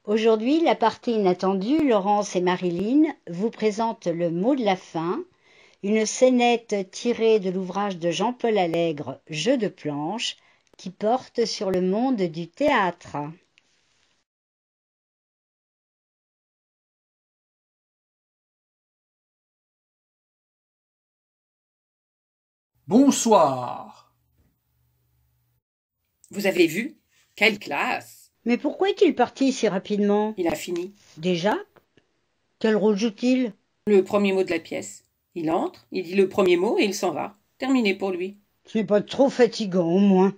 Aujourd'hui, la partie inattendue, Laurence et Marilyn vous présentent le mot de la fin, une scénette tirée de l'ouvrage de Jean-Paul Allègre, Jeux de planche, qui porte sur le monde du théâtre. Bonsoir. Vous avez vu? Quelle classe! Mais pourquoi est-il parti si rapidement? Il a fini. Déjà? Quel rôle joue-t-il? Le premier mot de la pièce. Il entre, il dit le premier mot et il s'en va. Terminé pour lui. Ce n'est pas trop fatigant, au moins.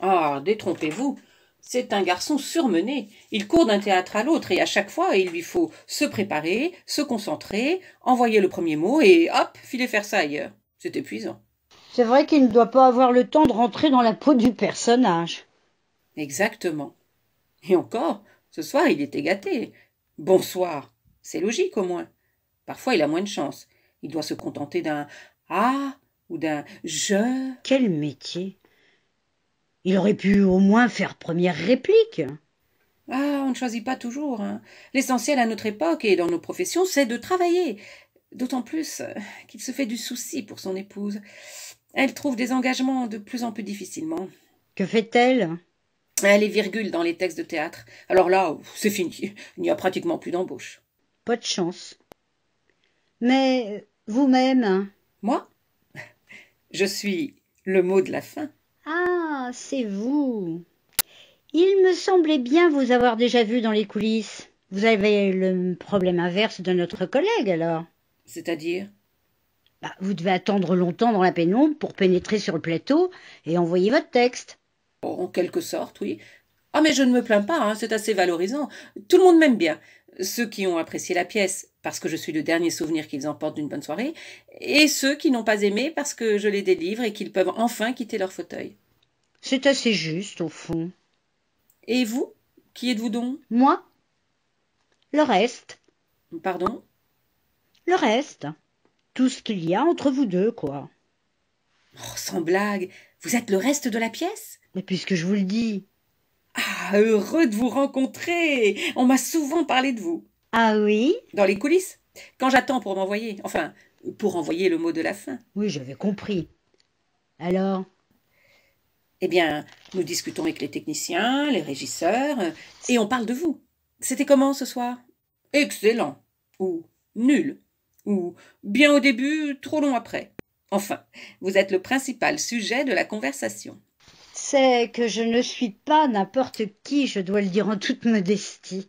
Ah, détrompez-vous. C'est un garçon surmené. Il court d'un théâtre à l'autre et à chaque fois, il lui faut se préparer, se concentrer, envoyer le premier mot et hop, filer faire ça ailleurs. C'est épuisant. C'est vrai qu'il ne doit pas avoir le temps de rentrer dans la peau du personnage. Exactement. Et encore, ce soir, il était gâté. Bonsoir. C'est logique au moins. Parfois, il a moins de chance. Il doit se contenter d'un « ah » ou d'un « je ». Quel métier! Il aurait pu au moins faire première réplique. Ah, on ne choisit pas toujours, hein. L'essentiel à notre époque et dans nos professions, c'est de travailler. D'autant plus qu'il se fait du souci pour son épouse. Elle trouve des engagements de plus en plus difficilement. Que fait-elle? Elle est virgule dans les textes de théâtre. Alors là, c'est fini. Il n'y a pratiquement plus d'embauche. Pas de chance. Mais vous-même? Moi, je suis le mot de la fin. Ah, c'est vous. Il me semblait bien vous avoir déjà vu dans les coulisses. Vous avez le problème inverse de notre collègue, alors. C'est-à-dire? Vous devez attendre longtemps dans la pénombre pour pénétrer sur le plateau et envoyer votre texte. En quelque sorte, oui. Ah, mais je ne me plains pas, hein, c'est assez valorisant. Tout le monde m'aime bien. Ceux qui ont apprécié la pièce, parce que je suis le dernier souvenir qu'ils emportent d'une bonne soirée, et ceux qui n'ont pas aimé parce que je les délivre et qu'ils peuvent enfin quitter leur fauteuil. C'est assez juste, au fond. Et vous? Qui êtes-vous donc? Moi? Le reste. Pardon? Le reste. Tout ce qu'il y a entre vous deux, quoi. Oh, sans blague, vous êtes le reste de la pièce? Mais puisque je vous le dis. Ah, heureux de vous rencontrer! On m'a souvent parlé de vous. Ah oui? Dans les coulisses, quand j'attends pour m'envoyer, enfin, pour envoyer le mot de la fin. Oui, j'avais compris. Alors? Eh bien, nous discutons avec les techniciens, les régisseurs, et on parle de vous. C'était comment ce soir? Excellent. Ou nul. Ou bien au début, trop long après. Enfin, vous êtes le principal sujet de la conversation. C'est que je ne suis pas n'importe qui, je dois le dire en toute modestie.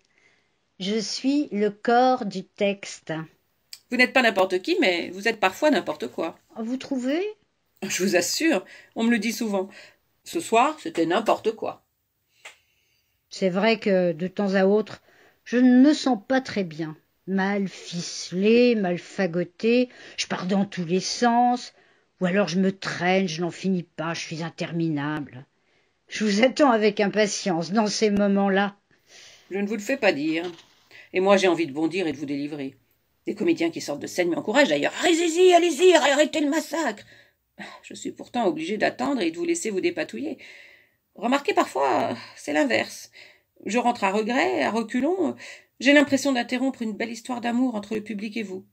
Je suis le corps du texte. Vous n'êtes pas n'importe qui, mais vous êtes parfois n'importe quoi. Vous trouvez? Je vous assure, on me le dit souvent. Ce soir, c'était n'importe quoi. C'est vrai que, de temps à autre, je ne me sens pas très bien. Mal ficelé, mal fagoté, je pars dans tous les sens, ou alors je me traîne, je n'en finis pas, je suis interminable. Je vous attends avec impatience dans ces moments-là. Je ne vous le fais pas dire. Et moi, j'ai envie de bondir et de vous délivrer. Des comédiens qui sortent de scène m'encouragent d'ailleurs. Allez-y, arrêtez le massacre. Je suis pourtant obligée d'attendre et de vous laisser vous dépatouiller. Remarquez parfois, c'est l'inverse. Je rentre à regret, à reculons. J'ai l'impression d'interrompre une belle histoire d'amour entre le public et vous.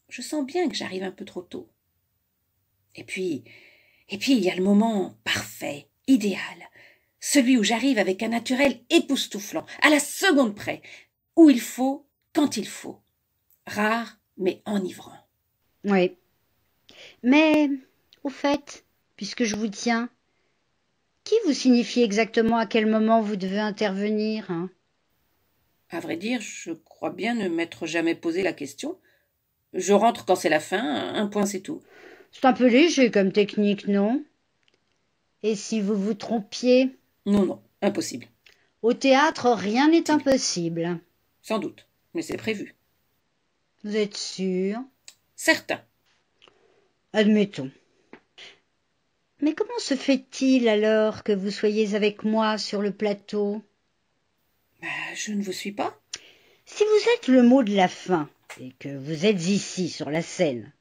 Je sens bien que j'arrive un peu trop tôt. Et puis, il y a le moment parfait, idéal. Celui où j'arrive avec un naturel époustouflant, à la seconde près, où il faut, quand il faut. Rare, mais enivrant. Oui. Mais, au fait, puisque je vous tiens, qui vous signifie exactement à quel moment vous devez intervenir, hein? À vrai dire, je crois bien ne m'être jamais posé la question. Je rentre quand c'est la fin, un point c'est tout. C'est un peu léger comme technique, non? Et si vous vous trompiez? Non, impossible. Au théâtre, rien n'est impossible. Sans doute, mais c'est prévu. Vous êtes sûr? Certain. Admettons. Mais comment se fait-il alors que vous soyez avec moi sur le plateau? Je ne vous suis pas. Si vous êtes le mot de la fin et que vous êtes ici sur la scène,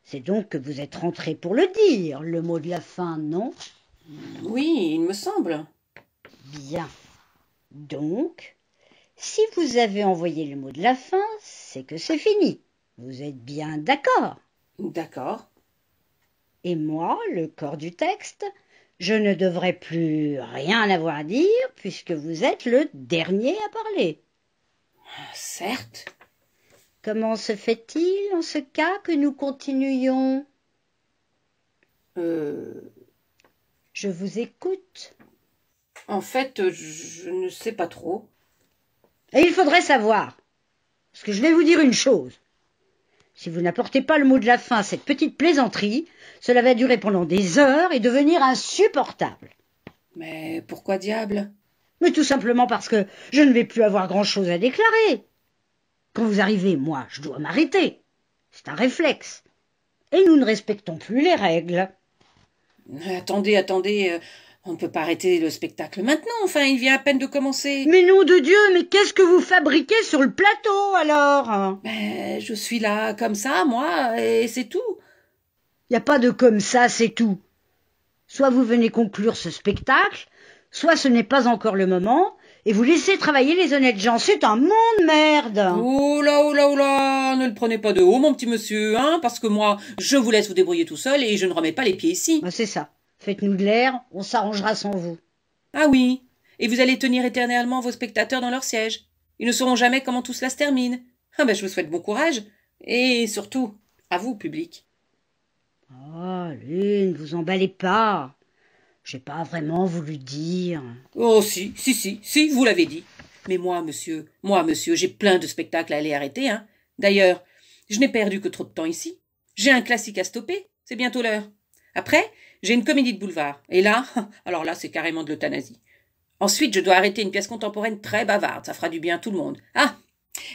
c'est donc que vous êtes rentré pour le dire, le mot de la fin, non? Oui, il me semble. Bien. Donc, Si vous avez envoyé le mot de la fin, c'est que c'est fini. Vous êtes bien d'accord? D'accord. Et moi, le corps du texte, je ne devrais plus rien avoir à dire puisque vous êtes le dernier à parler. Certes. Comment se fait-il en ce cas que nous continuions? Je vous écoute. En fait, je ne sais pas trop. Et il faudrait savoir, parce que je vais vous dire une chose. Si vous n'apportez pas le mot de la fin à cette petite plaisanterie, cela va durer pendant des heures et devenir insupportable. Mais pourquoi diable? Mais tout simplement parce que je ne vais plus avoir grand-chose à déclarer. Quand vous arrivez, moi, je dois m'arrêter. C'est un réflexe. Et nous ne respectons plus les règles. Attendez, on ne peut pas arrêter le spectacle maintenant, enfin, il vient à peine de commencer. Mais nom de Dieu, mais qu'est-ce que vous fabriquez sur le plateau, alors? Ben, je suis là comme ça, moi, et c'est tout. Il n'y a pas de comme ça, c'est tout. Soit vous venez conclure ce spectacle, soit ce n'est pas encore le moment, et vous laissez travailler les honnêtes gens. C'est un monde merde. Oh là, ne le prenez pas de haut, mon petit monsieur, hein, parce que moi, je vous laisse vous débrouiller tout seul et je ne remets pas les pieds ici. C'est ça. Faites-nous de l'air, on s'arrangera sans vous. Ah oui, et vous allez tenir éternellement vos spectateurs dans leur siège. Ils ne sauront jamais comment tout cela se termine. Ah ben, je vous souhaite bon courage, et surtout, à vous, public. Ah, allez, ne vous emballez pas. J'ai pas vraiment voulu dire. Oh si, vous l'avez dit. Mais moi, monsieur, j'ai plein de spectacles à aller arrêter, hein. D'ailleurs, je n'ai perdu que trop de temps ici. J'ai un classique à stopper, c'est bientôt l'heure. Après, j'ai une comédie de boulevard. Et là, alors là, c'est carrément de l'euthanasie. Ensuite, je dois arrêter une pièce contemporaine très bavarde, ça fera du bien à tout le monde. Ah,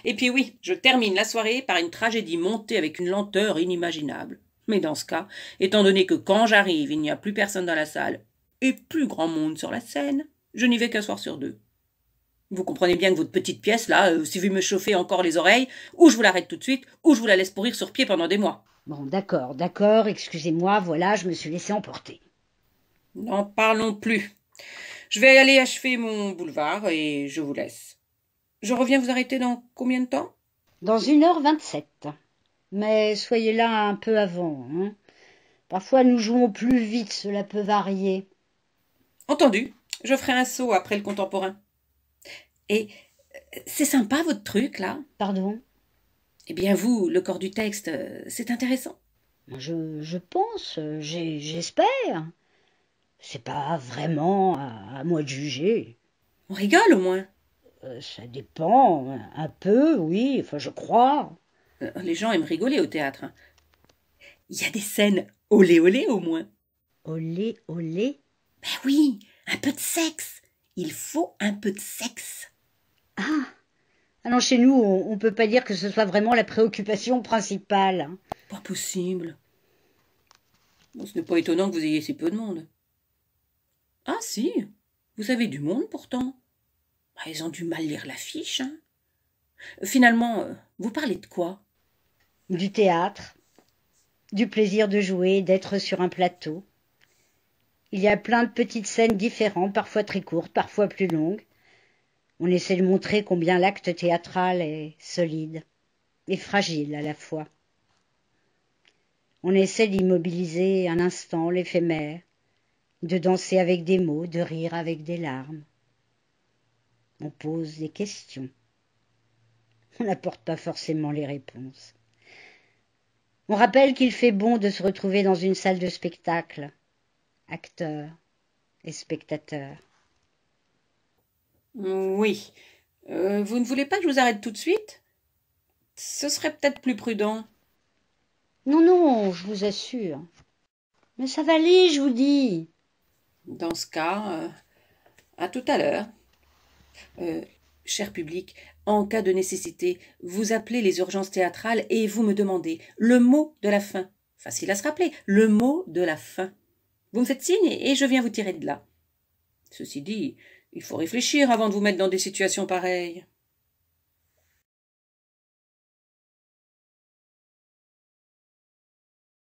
et puis oui, je termine la soirée par une tragédie montée avec une lenteur inimaginable. Mais dans ce cas, étant donné que quand j'arrive, il n'y a plus personne dans la salle, et plus grand monde sur la scène, je n'y vais qu'un soir sur deux. Vous comprenez bien que votre petite pièce, là, si vous me chauffez encore les oreilles, ou je vous l'arrête tout de suite, ou je vous la laisse pourrir sur pied pendant des mois. Bon, d'accord, excusez-moi, voilà, je me suis laissé emporter. N'en parlons plus. Je vais aller achever mon boulevard et je vous laisse. Je reviens vous arrêter dans combien de temps? Dans 1h27. Mais soyez là un peu avant, hein. Parfois nous jouons plus vite, cela peut varier. Entendu. Je ferai un saut après le contemporain. Et c'est sympa votre truc, là? Pardon? Eh bien, vous, le corps du texte, c'est intéressant. Je pense, j'espère. C'est pas vraiment à moi de juger. On rigole au moins. Ça dépend, un peu, oui, enfin je crois. Les gens aiment rigoler au théâtre. Il y a des scènes olé olé au moins. Olé, olé? Ben oui, un peu de sexe. Il faut un peu de sexe. Ah, alors chez nous, on peut pas dire que ce soit vraiment la préoccupation principale. Pas possible. Bon, ce n'est pas étonnant que vous ayez si peu de monde. Ah si, vous avez du monde pourtant. Bah, ils ont du mal lire l'affiche. Hein. Finalement, vous parlez de quoi? Du théâtre, du plaisir de jouer, d'être sur un plateau. Il y a plein de petites scènes différentes, parfois très courtes, parfois plus longues. On essaie de montrer combien l'acte théâtral est solide et fragile à la fois. On essaie d'immobiliser un instant l'éphémère, de danser avec des mots, de rire avec des larmes. On pose des questions. On n'apporte pas forcément les réponses. On rappelle qu'il fait bon de se retrouver dans une salle de spectacle, acteurs et spectateurs. Oui. Vous ne voulez pas que je vous arrête tout de suite? Ce serait peut-être plus prudent. Non, je vous assure. Mais ça va aller, je vous dis. Dans ce cas, à tout à l'heure. Cher public, en cas de nécessité, vous appelez les urgences théâtrales et vous me demandez le mot de la fin. Facile à se rappeler, le mot de la fin. Vous me faites signe et je viens vous tirer de là. Ceci dit, il faut réfléchir avant de vous mettre dans des situations pareilles.